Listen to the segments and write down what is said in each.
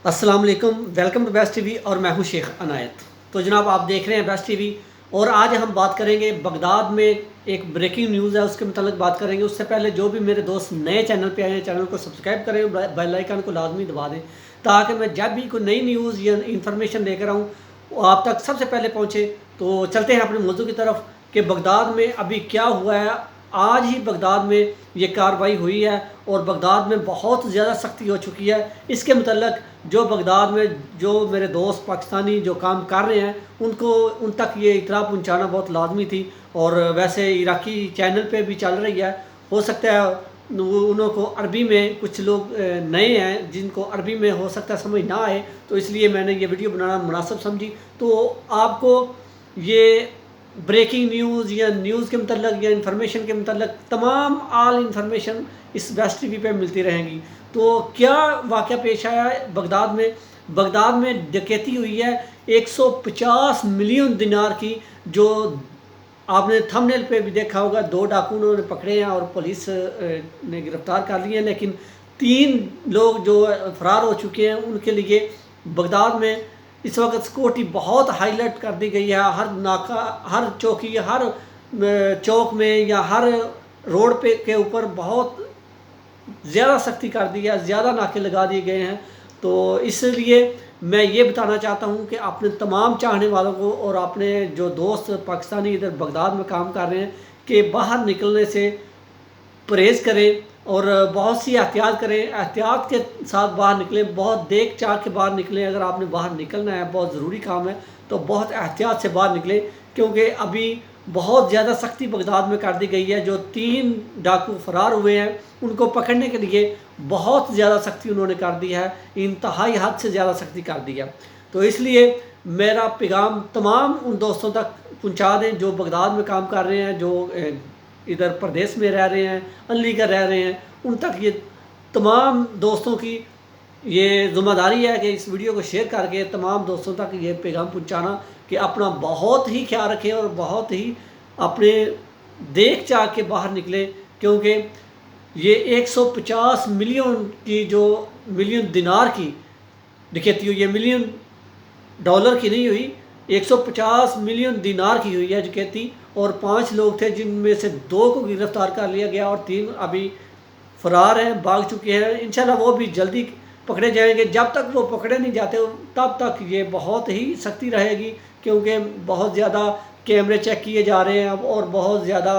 अस्सलाम वालेकुम, welcome to best TV और मैं हूं शेख अनायत। तो जनाब आप देख रहे हैं बेस्ट टीवी और आज हम बात करेंगे बगदाद में एक ब्रेकिंग न्यूज़ है उसके मतलब बात करेंगे। उससे पहले जो भी मेरे दोस्त नए चैनल पे आए हैं चैनल को सब्सक्राइब करें, बेल आइकन को लाजमी दबा दें ताकि मैं जब भी कोई नई न्यूज़ या इन्फॉर्मेशन लेकर आऊँ वो आप तक सबसे पहले पहुँचे। तो चलते हैं अपने मौजू की तरफ कि बगदाद में अभी क्या हुआ है। आज ही बगदाद में ये कार्रवाई हुई है और बगदाद में बहुत ज़्यादा सख्ती हो चुकी है। इसके मतलब जो बगदाद में जो मेरे दोस्त पाकिस्तानी जो काम कर रहे हैं उनको उन तक ये इतला पहुंचाना बहुत लाजमी थी। और वैसे इराकी चैनल पे भी चल रही है, हो सकता है उनको अरबी में कुछ लोग नए हैं जिनको अरबी में हो सकता है समझ ना आए, तो इसलिए मैंने ये वीडियो बनाना मुनासिब समझी। तो आपको ये ब्रेकिंग न्यूज़ या न्यूज़ के मतलब या इन्फॉर्मेशन के मतलब तमाम आल इन्फॉर्मेशन इस बेस्ट टीवी पे मिलती रहेंगी। तो क्या वाक़या पेश आया है बगदाद में डकैती हुई है 150 मिलियन दिनार की, जो आपने थंबनेल पे भी देखा होगा। 2 डाकू उन्होंने पकड़े हैं और पुलिस ने गिरफ्तार कर लिए हैं, लेकिन 3 लोग जो फरार हो चुके हैं। उनके लिए बगदाद में इस वक्त सिक्योरिटी बहुत हाईलाइट कर दी गई है। हर नाका, हर चौकी, हर चौक में या हर रोड पे के ऊपर बहुत ज़्यादा सख्ती कर दी है, ज़्यादा नाके लगा दिए गए हैं। तो इसलिए मैं ये बताना चाहता हूँ कि अपने तमाम चाहने वालों को और अपने जो दोस्त पाकिस्तानी इधर बगदाद में काम कर रहे हैं कि बाहर निकलने से परहेज़ करें और बहुत सी एहतियात करें। एहतियात के साथ बाहर निकलें, बहुत देख चाह के बाहर निकलें। अगर आपने बाहर निकलना है, बहुत ज़रूरी काम है, तो बहुत एहतियात से बाहर निकलें, क्योंकि अभी बहुत ज़्यादा सख्ती बगदाद में कर दी गई है। जो 3 डाकू फरार हुए हैं उनको पकड़ने के लिए बहुत ज़्यादा सख्ती उन्होंने कर दी है, इंतहाई हद से ज़्यादा सख्ती कर दी है। तो इसलिए मेरा पैगाम तमाम उन दोस्तों तक पहुँचा दें जो बगदाद में काम कर रहे हैं, जो इधर प्रदेश में रह रहे हैं, अलीगढ़ रह रहे हैं। उन तक ये तमाम दोस्तों की ये ज़िम्मेदारी है कि इस वीडियो को शेयर करके तमाम दोस्तों तक ये पैगाम पहुंचाना कि अपना बहुत ही ख्याल रखें और बहुत ही अपने देख चाह के बाहर निकले, क्योंकि ये 150 मिलियन की जो मिलियन दिनार की डकैती हुई है, मिलियन डॉलर की नहीं हुई, 150 मिलियन दिनार की हुई है डकैती। और 5 लोग थे जिनमें से 2 को गिरफ्तार कर लिया गया और 3 अभी फरार हैं, भाग चुके हैं। इंशाल्लाह वो भी जल्दी पकड़े जाएंगे। जब तक वो पकड़े नहीं जाते तब तक ये बहुत ही सख्ती रहेगी, क्योंकि बहुत ज़्यादा कैमरे चेक किए जा रहे हैं और बहुत ज़्यादा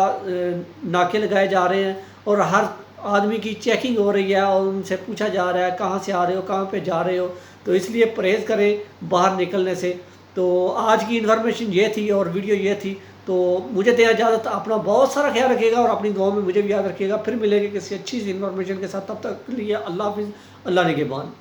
नाके लगाए जा रहे हैं और हर आदमी की चेकिंग हो रही है और उनसे पूछा जा रहा है कहाँ से आ रहे हो, कहाँ पे जा रहे हो। तो इसलिए परहेज़ करें बाहर निकलने से। तो आज की इन्फॉर्मेशन ये थी और वीडियो ये थी। तो मुझे दें इजाज़त, अपना बहुत सारा ख्याल रखिएगा और अपनी दुआओं में मुझे भी याद रखिएगा। फिर मिलेंगे किसी अच्छी सी इन्फॉर्मेशन के साथ, तब तक के लिए अल्लाह हाफिज़, अल्लाह निगहबान।